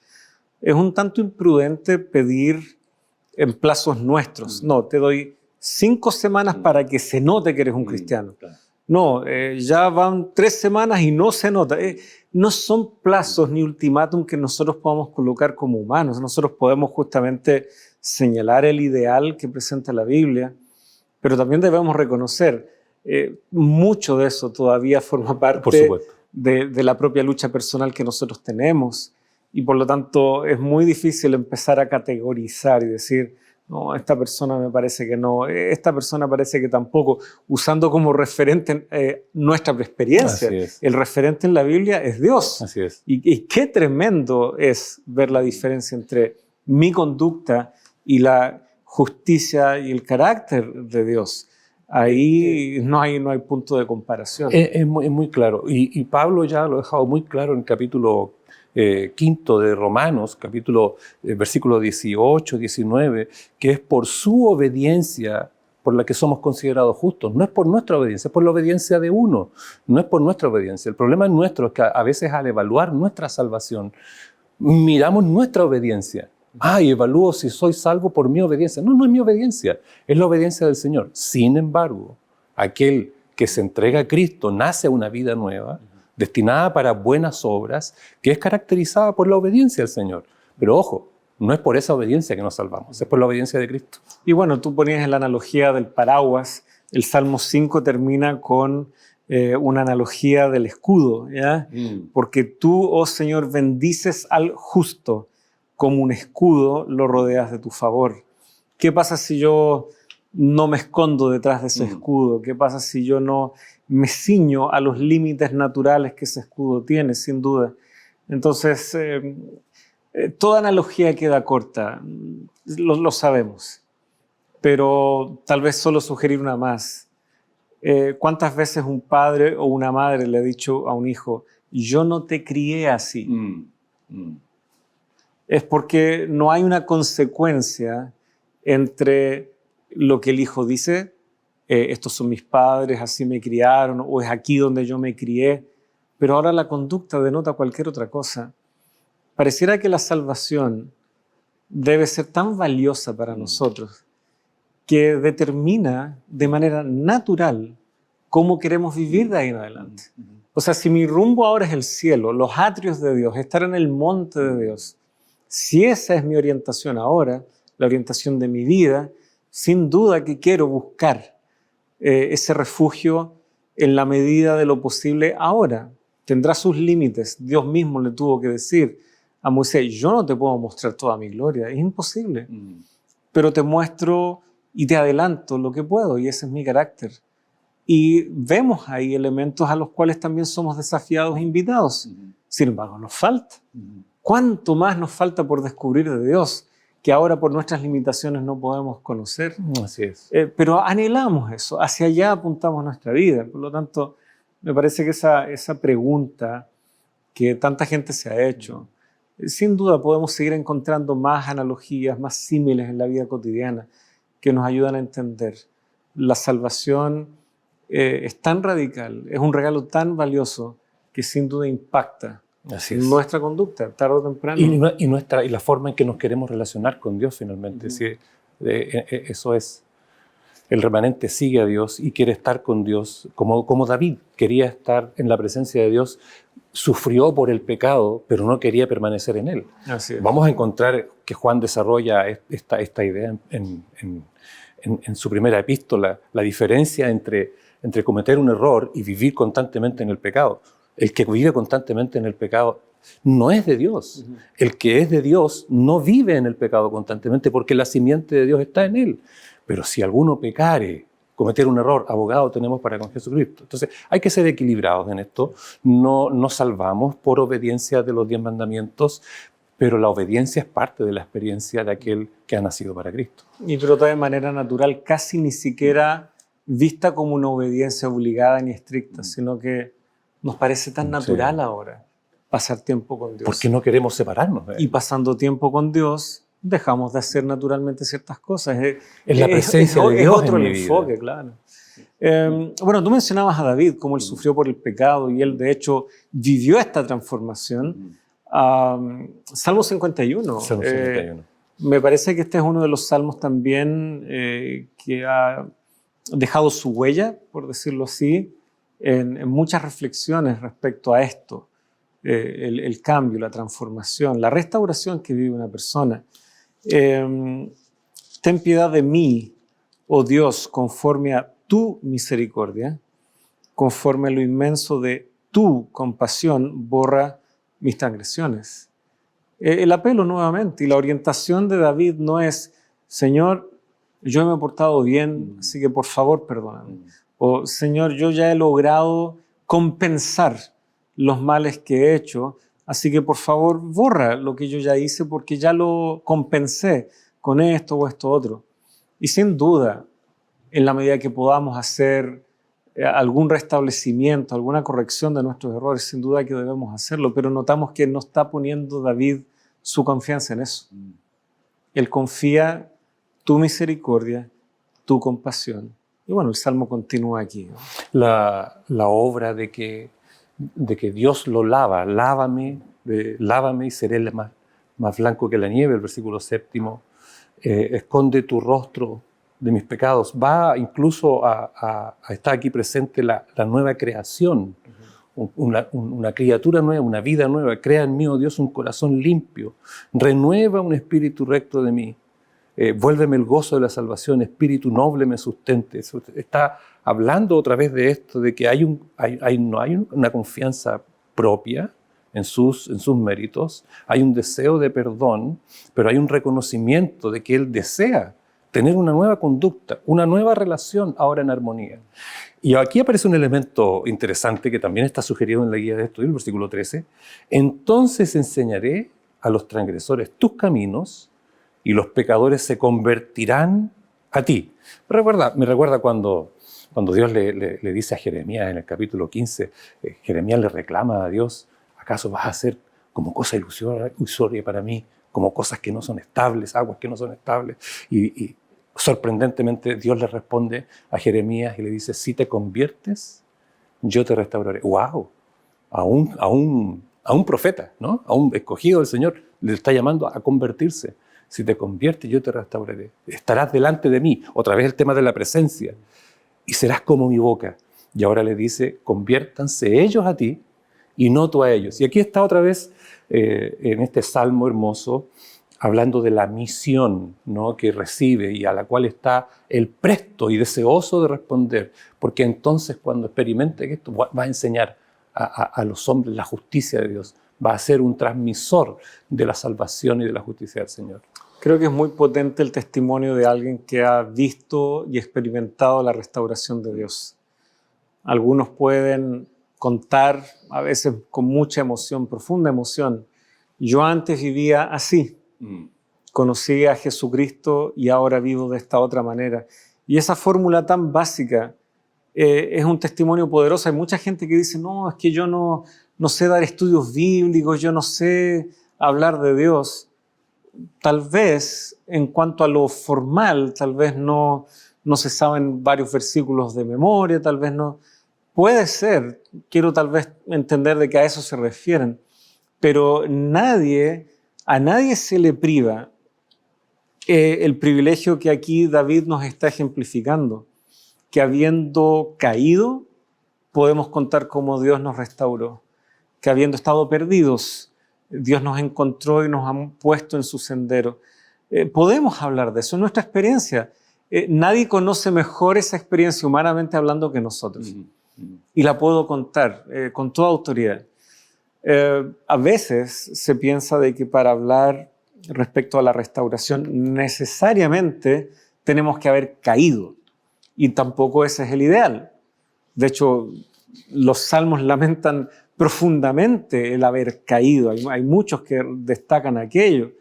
es un tanto imprudente pedir en plazos nuestros. No, te doy 5 semanas para que se note que eres un cristiano. No, ya van 3 semanas y no se nota. No son plazos ni ultimátum que nosotros podamos colocar como humanos. Nosotros podemos justamente señalar el ideal que presenta la Biblia, pero también debemos reconocer, mucho de eso todavía forma parte de la propia lucha personal que nosotros tenemos, y por lo tanto es muy difícil empezar a categorizar y decir, no, esta persona me parece que no, esta persona parece que tampoco, usando como referente nuestra experiencia. El referente en la Biblia es Dios. Así es. Y qué tremendo es ver la diferencia entre mi conducta y la justicia y el carácter de Dios. Ahí no hay punto de comparación. Es muy claro. Y Pablo ya lo ha dejado muy claro en el capítulo 5 de Romanos, versículo 18, 19, que es por su obediencia por la que somos considerados justos. No es por nuestra obediencia, es por la obediencia de uno. No es por nuestra obediencia. El problema nuestro es que a veces al evaluar nuestra salvación, miramos nuestra obediencia. Y evalúo si soy salvo por mi obediencia. No, no es mi obediencia, es la obediencia del Señor. Sin embargo, aquel que se entrega a Cristo nace a una vida nueva, destinada para buenas obras, que es caracterizada por la obediencia al Señor. Pero ojo, no es por esa obediencia que nos salvamos, es por la obediencia de Cristo. Y bueno, tú ponías en la analogía del paraguas, el Salmo 5 termina con una analogía del escudo, ¿ya? Porque tú, oh Señor, bendices al justo, como un escudo lo rodeas de tu favor. ¿Qué pasa si yo no me escondo detrás de ese escudo? ¿Qué pasa si yo no me ciño a los límites naturales que ese escudo tiene, sin duda? Entonces, toda analogía queda corta, lo sabemos, pero tal vez solo sugerir una más. ¿Cuántas veces un padre o una madre le ha dicho a un hijo, yo no te crié así? Es porque no hay una consecuencia entre lo que el hijo dice, estos son mis padres, así me criaron, o es aquí donde yo me crié, pero ahora la conducta denota cualquier otra cosa. Pareciera que la salvación debe ser tan valiosa para nosotros que determina de manera natural cómo queremos vivir de ahí en adelante. O sea, si mi rumbo ahora es el cielo, los atrios de Dios, estar en el monte de Dios, si esa es mi orientación ahora, la orientación de mi vida, sin duda que quiero buscar ese refugio en la medida de lo posible ahora. Tendrá sus límites. Dios mismo le tuvo que decir a Moisés, yo no te puedo mostrar toda mi gloria, es imposible, pero te muestro y te adelanto lo que puedo, y ese es mi carácter. Y vemos ahí elementos a los cuales también somos desafiados e invitados. Sin embargo, nos falta. ¿Cuánto más nos falta por descubrir de Dios que ahora por nuestras limitaciones no podemos conocer? Así es. Pero anhelamos eso, hacia allá apuntamos nuestra vida. Por lo tanto, me parece que esa pregunta que tanta gente se ha hecho, sin duda podemos seguir encontrando más analogías, más símiles en la vida cotidiana que nos ayudan a entender. La salvación es tan radical, es un regalo tan valioso que sin duda impacta nuestra conducta, tarde o temprano. Y la forma en que nos queremos relacionar con Dios finalmente. Sí, eso es. El remanente sigue a Dios y quiere estar con Dios, como David quería estar en la presencia de Dios, sufrió por el pecado, pero no quería permanecer en él. Así es. Vamos a encontrar que Juan desarrolla esta idea en su primera epístola, la diferencia entre cometer un error y vivir constantemente en el pecado. El que vive constantemente en el pecado no es de Dios. El que es de Dios no vive en el pecado constantemente porque la simiente de Dios está en él. Pero si alguno pecare, cometer un error, abogado tenemos para con Jesucristo. Entonces hay que ser equilibrados en esto. No nos salvamos por obediencia de los 10 mandamientos, pero la obediencia es parte de la experiencia de aquel que ha nacido para Cristo. Y brota de manera natural, casi ni siquiera vista como una obediencia obligada ni estricta, sino que nos parece tan natural ahora pasar tiempo con Dios. Porque no queremos separarnos de Él. Y pasando tiempo con Dios, dejamos de hacer naturalmente ciertas cosas. Es la presencia de Dios es otro en mi el enfoque, vida. claro. Bueno, tú mencionabas a David, cómo él sufrió por el pecado y él de hecho vivió esta transformación. Salmo 51. Salmo 51. Me parece que este es uno de los salmos también que ha dejado su huella, por decirlo así, en muchas reflexiones respecto a esto, el cambio, la transformación, la restauración que vive una persona. Ten piedad de mí, oh Dios, conforme a tu misericordia, conforme a lo inmenso de tu compasión, borra mis transgresiones. El apelo nuevamente y la orientación de David no es, Señor, yo me he portado bien, así que por favor perdóname. O Señor, yo ya he logrado compensar los males que he hecho, así que por favor borra lo que yo ya hice porque ya lo compensé con esto o esto otro. Y sin duda, en la medida que podamos hacer algún restablecimiento, alguna corrección de nuestros errores, sin duda que debemos hacerlo, pero notamos que no está poniendo David su confianza en eso. Él confía tu misericordia, tu compasión. Y bueno, el Salmo continúa aquí, ¿no? La obra de que Dios lo lava, lávame y seré más blanco que la nieve, el versículo 7, esconde tu rostro de mis pecados. Va incluso a estar aquí presente la nueva creación, una criatura nueva, una vida nueva. Crea en mí, oh Dios, un corazón limpio, renueva un espíritu recto de mí. Vuélveme el gozo de la salvación, espíritu noble me sustente. Está hablando otra vez de esto, de que no hay una confianza propia en sus méritos, hay un deseo de perdón, pero hay un reconocimiento de que él desea tener una nueva conducta, una nueva relación ahora en armonía. Y aquí aparece un elemento interesante que también está sugerido en la guía de estudio, el versículo 13. Entonces enseñaré a los transgresores tus caminos, y los pecadores se convertirán a ti. Me recuerda cuando Dios le dice a Jeremías en el capítulo 15, Jeremías le reclama a Dios, ¿acaso vas a hacer como cosa ilusoria para mí, como cosas que no son estables, aguas que no son estables? Y sorprendentemente Dios le responde a Jeremías y le dice, si te conviertes, yo te restauraré. ¡Wow! A un profeta, ¿no? A un escogido del Señor, le está llamando a convertirse. Si te conviertes, yo te restauraré. Estarás delante de mí. Otra vez el tema de la presencia. Y serás como mi boca. Y ahora le dice, conviértanse ellos a ti y no tú a ellos. Y aquí está otra vez, en este salmo hermoso, hablando de la misión, ¿no?, que recibe y a la cual está él presto y deseoso de responder. Porque entonces cuando experimente esto, va a enseñar a los hombres la justicia de Dios. Va a ser un transmisor de la salvación y de la justicia del Señor. Creo que es muy potente el testimonio de alguien que ha visto y experimentado la restauración de Dios. Algunos pueden contar, a veces con mucha emoción, profunda emoción, yo antes vivía así, conocí a Jesucristo y ahora vivo de esta otra manera. Y esa fórmula tan básica es un testimonio poderoso. Hay mucha gente que dice, no, es que yo no sé dar estudios bíblicos, yo no sé hablar de Dios. Tal vez, en cuanto a lo formal, tal vez no se saben varios versículos de memoria, tal vez no. Puede ser, quiero tal vez entender de que a eso se refieren, pero a nadie se le priva el privilegio que aquí David nos está ejemplificando, que habiendo caído, podemos contar cómo Dios nos restauró, que habiendo estado perdidos, Dios nos encontró y nos ha puesto en su sendero. Podemos hablar de eso, es nuestra experiencia. Nadie conoce mejor esa experiencia humanamente hablando que nosotros. Y la puedo contar con toda autoridad. A veces se piensa de que para hablar respecto a la restauración necesariamente tenemos que haber caído. Y tampoco ese es el ideal. De hecho, los salmos lamentan profundamente el haber caído. Hay muchos que destacan aquello.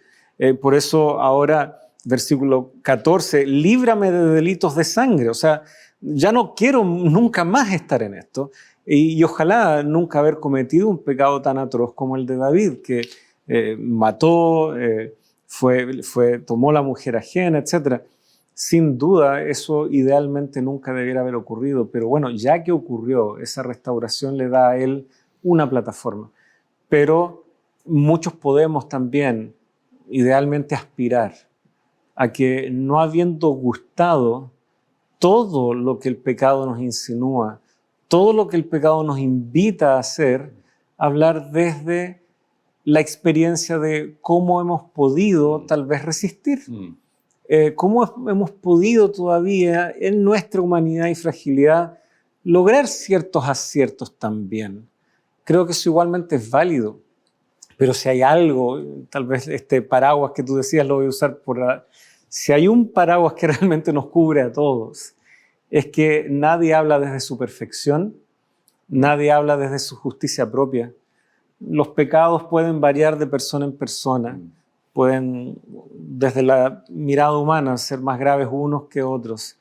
Por eso ahora, versículo 14, líbrame de delitos de sangre. O sea, ya no quiero nunca más estar en esto. Y ojalá nunca haber cometido un pecado tan atroz como el de David, que mató, tomó la mujer ajena, etc. Sin duda, eso idealmente nunca debiera haber ocurrido. Pero bueno, ya que ocurrió, esa restauración le da a él una plataforma. Pero muchos podemos también idealmente aspirar a que, no habiendo gustado todo lo que el pecado nos insinúa, todo lo que el pecado nos invita a hacer, hablar desde la experiencia de cómo hemos podido tal vez resistir, cómo hemos podido todavía en nuestra humanidad y fragilidad lograr ciertos aciertos también. Creo que eso igualmente es válido, pero si hay algo, tal vez este paraguas que tú decías lo voy a usar si hay un paraguas que realmente nos cubre a todos, es que nadie habla desde su perfección, nadie habla desde su justicia propia. Los pecados pueden variar de persona en persona, pueden desde la mirada humana ser más graves unos que otros.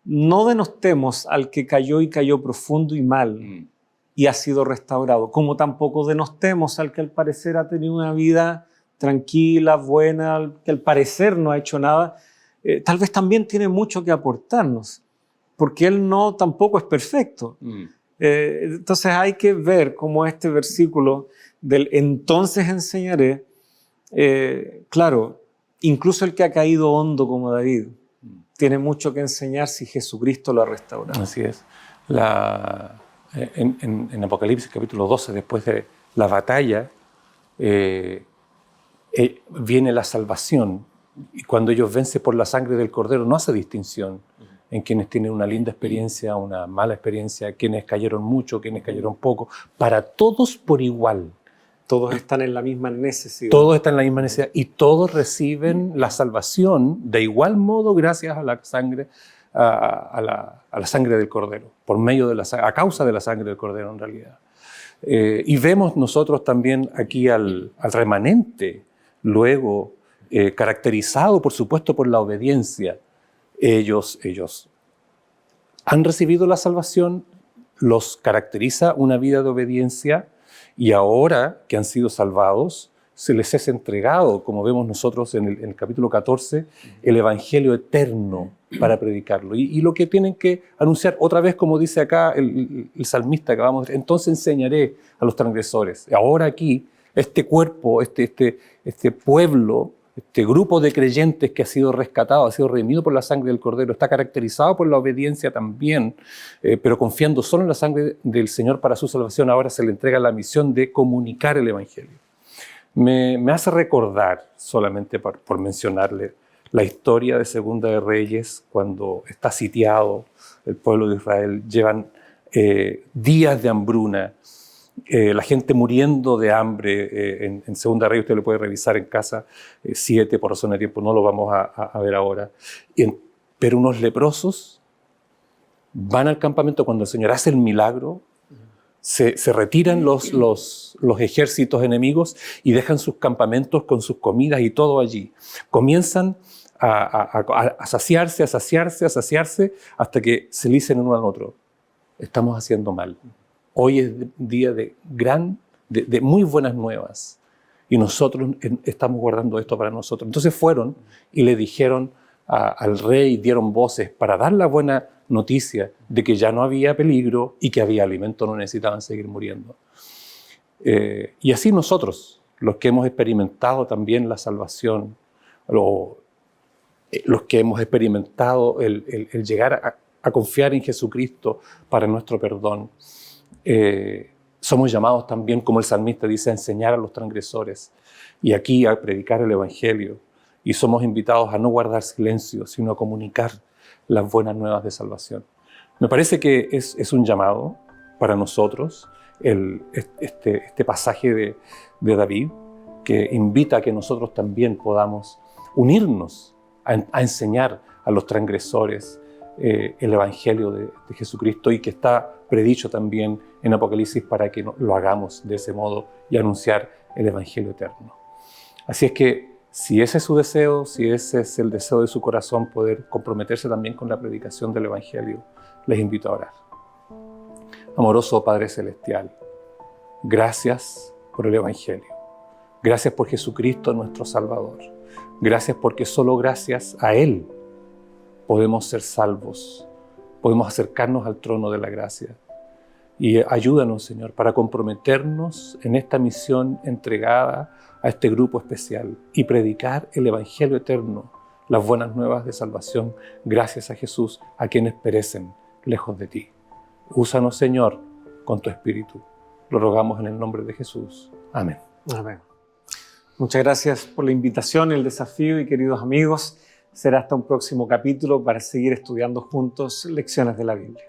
No denostemos al que cayó y cayó profundo y mal y ha sido restaurado, como tampoco denostemos al que al parecer ha tenido una vida tranquila, buena, que al parecer no ha hecho nada. tal vez también tiene mucho que aportarnos, porque Él tampoco es perfecto. Entonces hay que ver cómo este versículo del entonces enseñaré, claro, incluso el que ha caído hondo como David, tiene mucho que enseñar si Jesucristo lo ha restaurado. Así es. En Apocalipsis capítulo 12, después de la batalla, viene la salvación. Y cuando ellos vencen por la sangre del Cordero, no hace distinción en quienes tienen una linda experiencia, una mala experiencia, quienes cayeron mucho, quienes cayeron poco. Para todos por igual. Todos están en la misma necesidad. Todos están en la misma necesidad y todos reciben la salvación de igual modo gracias a la sangre, a la sangre del Cordero, por medio de a causa de la sangre del Cordero en realidad. Y vemos nosotros también aquí al remanente, luego caracterizado por supuesto por la obediencia. Ellos han recibido la salvación, los caracteriza una vida de obediencia. Y ahora que han sido salvados, se les es entregado, como vemos nosotros en el capítulo 14, el Evangelio eterno para predicarlo. Y lo que tienen que anunciar, otra vez como dice acá el salmista que vamos a ver, entonces enseñaré a los transgresores. Ahora aquí, este cuerpo, este pueblo, este grupo de creyentes que ha sido rescatado, ha sido redimido por la sangre del Cordero, está caracterizado por la obediencia también, pero confiando solo en la sangre del Señor para su salvación, ahora se le entrega la misión de comunicar el Evangelio. Me hace recordar, solamente por mencionarle, la historia de Segunda de Reyes, cuando está sitiado el pueblo de Israel, llevan días de hambruna, la gente muriendo de hambre. En Segunda Reyes usted lo puede revisar en casa, 7 por razón de tiempo, no lo vamos a ver ahora. Pero unos leprosos van al campamento cuando el Señor hace el milagro, se retiran los ejércitos enemigos y dejan sus campamentos con sus comidas y todo allí. Comienzan a saciarse, hasta que se dicen uno al otro: estamos haciendo mal. Hoy es día de muy buenas nuevas y nosotros estamos guardando esto para nosotros. Entonces fueron y le dijeron al rey, dieron voces para dar la buena noticia de que ya no había peligro y que había alimento, no necesitaban seguir muriendo. Y así nosotros, los que hemos experimentado también la salvación, los que hemos experimentado el llegar a confiar en Jesucristo para nuestro perdón, somos llamados también, como el salmista dice, a enseñar a los transgresores y aquí a predicar el Evangelio. Y somos invitados a no guardar silencio, sino a comunicar las buenas nuevas de salvación. Me parece que es un llamado para nosotros este pasaje de David, que invita a que nosotros también podamos unirnos a enseñar a los transgresores el Evangelio de Jesucristo, y que está predicho también en Apocalipsis para que lo hagamos de ese modo y anunciar el Evangelio eterno. Así es que si ese es su deseo, si ese es el deseo de su corazón, poder comprometerse también con la predicación del Evangelio, les invito a orar. Amoroso Padre Celestial, gracias por el Evangelio. Gracias por Jesucristo nuestro Salvador. Gracias porque solo gracias a Él podemos ser salvos, podemos acercarnos al trono de la gracia. Y ayúdanos, Señor, para comprometernos en esta misión entregada a este grupo especial y predicar el Evangelio eterno, las buenas nuevas de salvación, gracias a Jesús, a quienes perecen lejos de ti. Úsanos, Señor, con tu Espíritu. Lo rogamos en el nombre de Jesús. Amén. Amén. Muchas gracias por la invitación, el desafío, y queridos amigos, será hasta un próximo capítulo para seguir estudiando juntos lecciones de la Biblia.